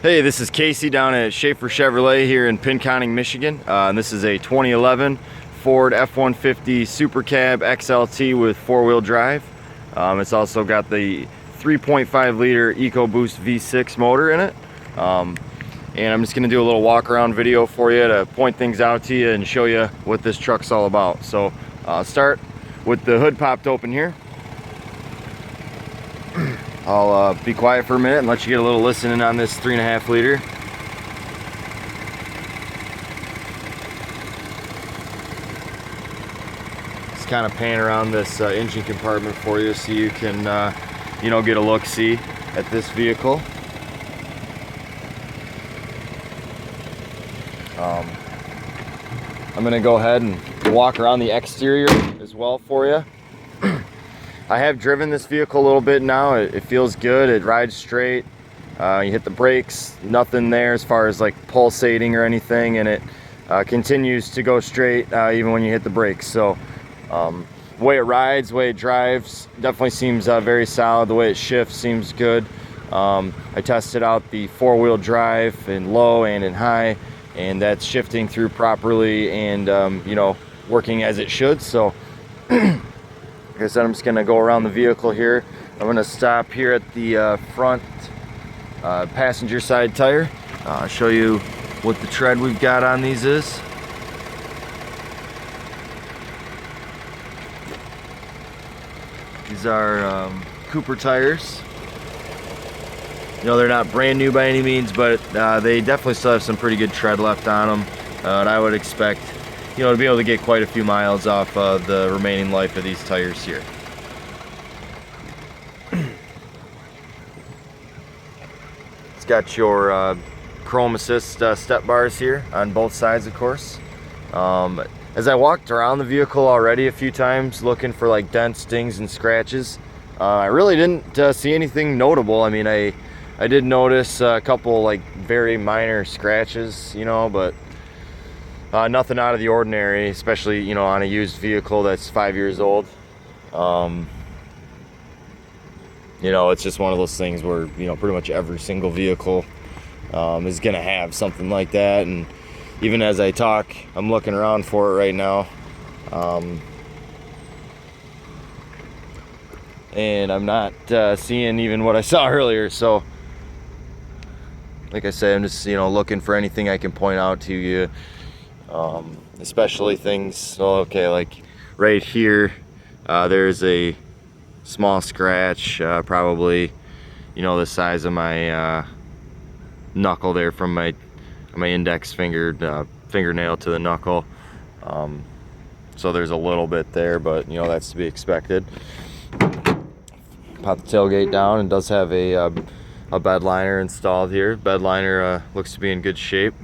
Hey, this is Casey down at Schafer Chevrolet here in Pinconning, Michigan. This is a 2011 Ford F-150 Supercab XLT with four-wheel drive. It's also got the 3.5 liter EcoBoost V6 motor in it. And I'm just going to do a little walk around video for you to point things out to you and show you what this truck's all about. So start with the hood popped open here. I'll be quiet for a minute and let you get a little listening on this 3.5 liter. Just kind of pan around this engine compartment for you so you can, you know, get a look-see at this vehicle. I'm going to go ahead and walk around the exterior as well for you. I have driven this vehicle a little bit now. It feels good. It rides straight. You hit the brakes, nothing there as far as like pulsating or anything, and it continues to go straight even when you hit the brakes. So the way it rides, the way it drives, definitely seems very solid. The way it shifts seems good. I tested out the four-wheel drive in low and in high, and that's shifting through properly and you know, working as it should. So like I said, I'm just going to go around the vehicle here. I'm going to stop here at the front passenger side tire. Show you what the tread we've got on these is. These are Cooper tires. You know, they're not brand new by any means, but they definitely still have some pretty good tread left on them. And I would expect, you know, to be able to get quite a few miles off the remaining life of these tires here. It's got your chrome assist step bars here on both sides, of course. As I walked around the vehicle already a few times looking for like dents, dings, and scratches, I really didn't see anything notable. I mean, I did notice a couple like very minor scratches, you know, but nothing out of the ordinary, especially, you know, on a used vehicle that's 5 years old. You know, it's just one of those things where, you know, pretty much every single vehicle is gonna have something like that. And even as I talk, I'm looking around for it right now. And I'm not seeing even what I saw earlier. So like I said, I'm just, you know, looking for anything I can point out to you. Especially things, okay, like right here, there's a small scratch, probably, you know, the size of my knuckle there from my index finger, fingernail to the knuckle. So there's a little bit there, but you know, that's to be expected. Pop the tailgate down, and does have a bed liner installed here. Bed liner looks to be in good shape.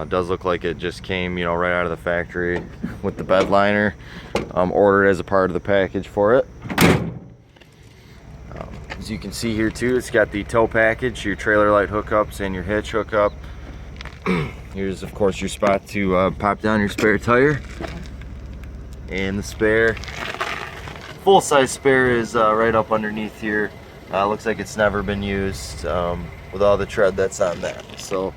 Does look like it just came, you know, right out of the factory with the bed liner, ordered as a part of the package for it. As you can see here too, it's got the tow package, your trailer light hookups, and your hitch hookup. Here's of course your spot to pop down your spare tire, and the spare, full-size spare, is right up underneath here. Looks like it's never been used with all the tread that's on that. So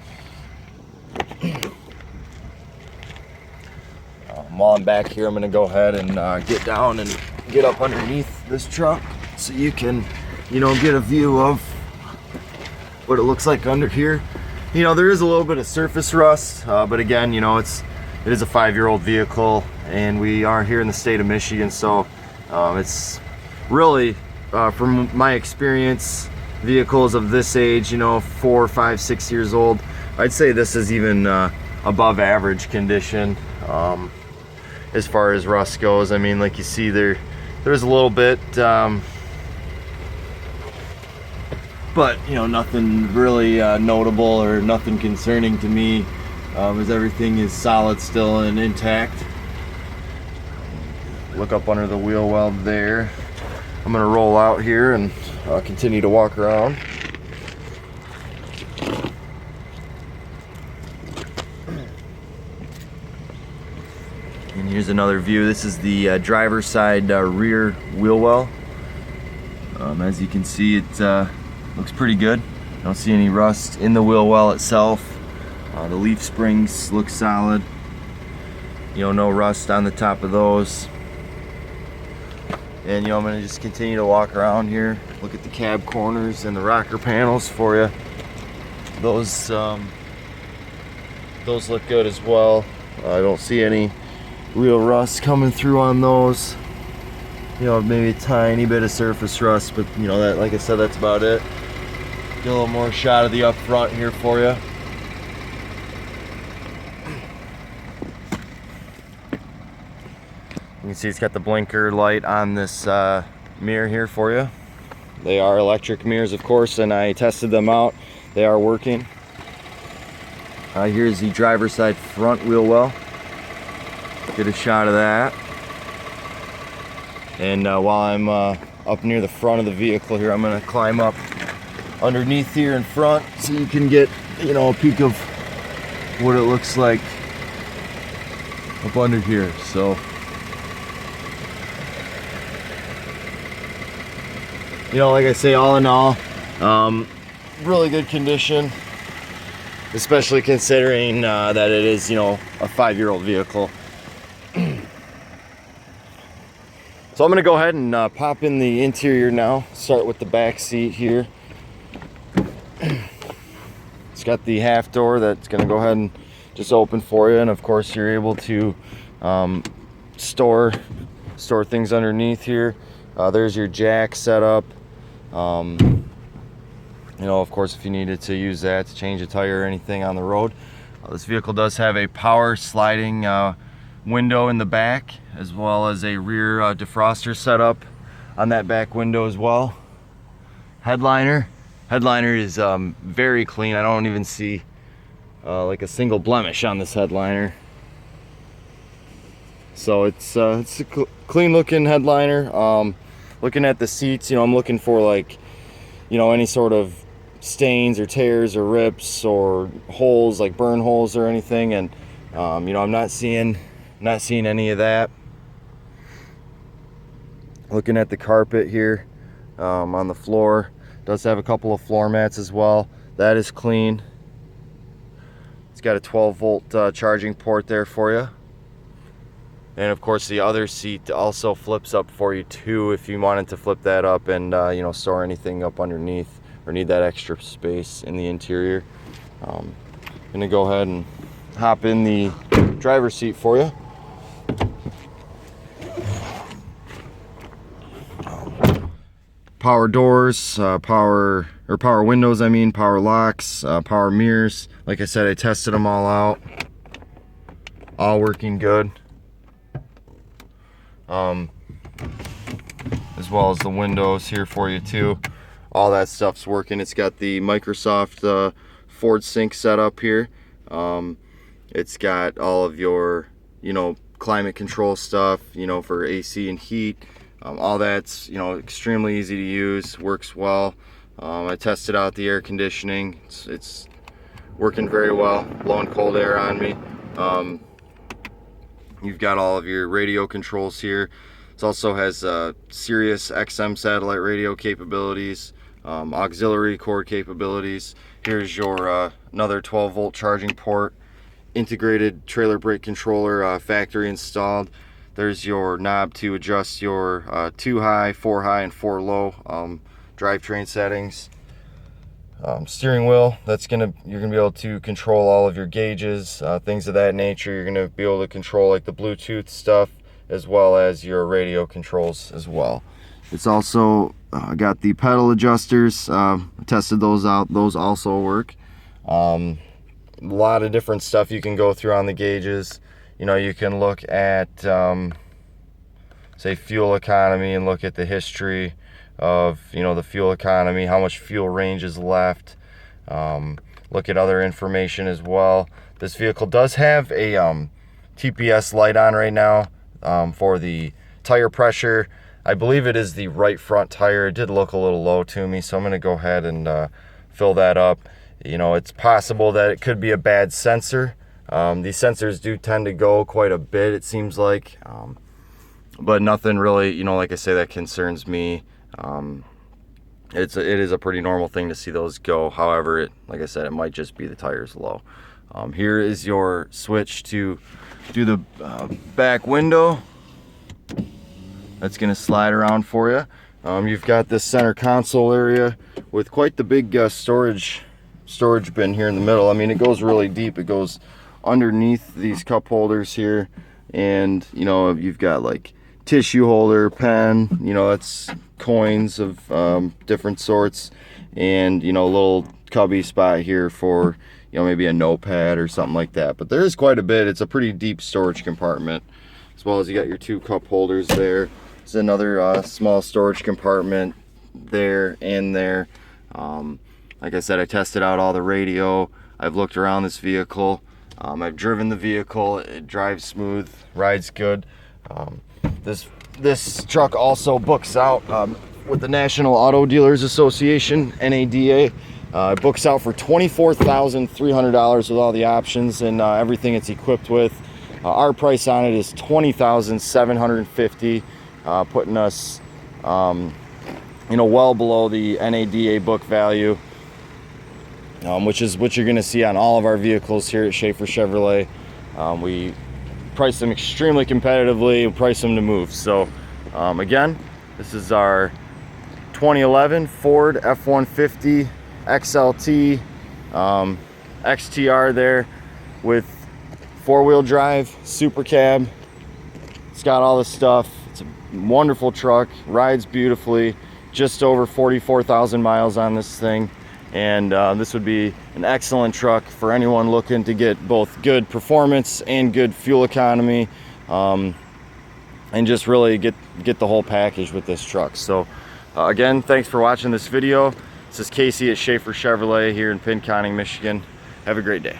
while I'm back here, I'm going to go ahead and get down and get up underneath this truck so you can, you know, get a view of what it looks like under here. You know, there is a little bit of surface rust, but again, you know, it is a 5-year-old vehicle, and we are here in the state of Michigan, so it's really, from my experience, vehicles of this age, you know, 4, 5, 6 years old, I'd say this is even above average condition as far as rust goes. I mean, like you see there's a little bit, but you know, nothing really notable or nothing concerning to me, as everything is solid still and intact. Look up under the wheel well there. I'm gonna roll out here and continue to walk around. And here's another view. This is the driver's side rear wheel well. As you can see, it looks pretty good. Don't see any rust in the wheel well itself. The leaf springs look solid. No rust on the top of those. And I'm gonna just continue to walk around here, look at the cab corners and the rocker panels for you. Those look good as well. I don't see any real rust coming through on those. Maybe a tiny bit of surface rust, but that, like I said, that's about it. Get a little more shot of the up front here for you. You can see it's got the blinker light on this mirror here for you. They are electric mirrors, of course, and I tested them out. They are working. Here's the driver's side front wheel well. Get a shot of that. And while I'm up near the front of the vehicle here, I'm gonna climb up underneath here in front so you can get, a peek of what it looks like up under here. So, like I say, all in all, really good condition, especially considering that it is, a 5-year-old vehicle. So I'm gonna go ahead and pop in the interior now. Start with the back seat here. It's got the half door that's gonna go ahead and just open for you, and of course you're able to store things underneath here. There's your jack setup. Of course, if you needed to use that to change a tire or anything on the road. This vehicle does have a power sliding window in the back, as well as a rear defroster setup on that back window as well. Headliner is very clean. I don't even see like a single blemish on this headliner. So it's a clean looking headliner. Looking at the seats, I'm looking for like, any sort of stains or tears or rips or holes, like burn holes or anything, and I'm not seeing any of that. Looking at the carpet here on the floor, does have a couple of floor mats as well. That is clean. It's got a 12-volt charging port there for you. And of course the other seat also flips up for you too, if you wanted to flip that up and store anything up underneath or need that extra space in the interior. Gonna go ahead and hop in the driver's seat for you. Power doors, power windows, power locks, power mirrors. Like I said, I tested them all out. All working good. As well as the windows here for you too. All that stuff's working. It's got the Microsoft Ford Sync setup here. It's got all of your, climate control stuff, for AC and heat. All that's, extremely easy to use, works well. I tested out the air conditioning. It's working very well, blowing cold air on me. You've got all of your radio controls here. It also has Sirius XM satellite radio capabilities, auxiliary cord capabilities. Here's your another 12-volt charging port, integrated trailer brake controller, factory installed. There's your knob to adjust your 2 high, 4 high, and 4 low drivetrain settings. Steering wheel, you're gonna be able to control all of your gauges, things of that nature. You're gonna be able to control like the Bluetooth stuff, as well as your radio controls as well. It's also got the pedal adjusters. Tested those out. Those also work. A lot of different stuff you can go through on the gauges. You can look at say fuel economy and look at the history of the fuel economy, how much fuel range is left. Look at other information as well. This vehicle does have a TPS light on right now for the tire pressure. I believe it is the right front tire. It did look a little low to me, so I'm going to go ahead and fill that up. It's possible that it could be a bad sensor. These sensors do tend to go quite a bit, it seems like, but nothing really, like I say, that concerns me. it is a pretty normal thing to see those go. However, like I said, it might just be the tires low. Here is your switch to do the back window. That's going to slide around for you. You've got this center console area with quite the big storage bin here in the middle. I mean, it goes really deep. It goes underneath these cup holders here, and you know, you've got like tissue holder, pen, you know, that's coins of different sorts, and you know, a little cubby spot here for, you know, maybe a notepad or something like that. But there is quite a bit. It's a pretty deep storage compartment, as well as you got your 2 cup holders there. There's another small storage compartment there and there. Like I said, I tested out all the radio. I've looked around this vehicle. I've driven the vehicle. It drives smooth, rides good. This truck also books out with the National Auto Dealers Association, NADA. It books out for $24,300 with all the options and everything it's equipped with. Our price on it is $20,750, putting us, you know, well below the NADA book value, which is what you're going to see on all of our vehicles here at Schafer Chevrolet. We price them extremely competitively and price them to move. So again, this is our 2011 Ford F-150 XLT XTR there with 4-wheel drive, Supercab. It's got all this stuff. It's a wonderful truck, rides beautifully, just over 44,000 miles on this thing. And this would be an excellent truck for anyone looking to get both good performance and good fuel economy, and just really get the whole package with this truck. So again, thanks for watching this video. This is Casey at Schafer Chevrolet here in Pinconning, Michigan. Have a great day.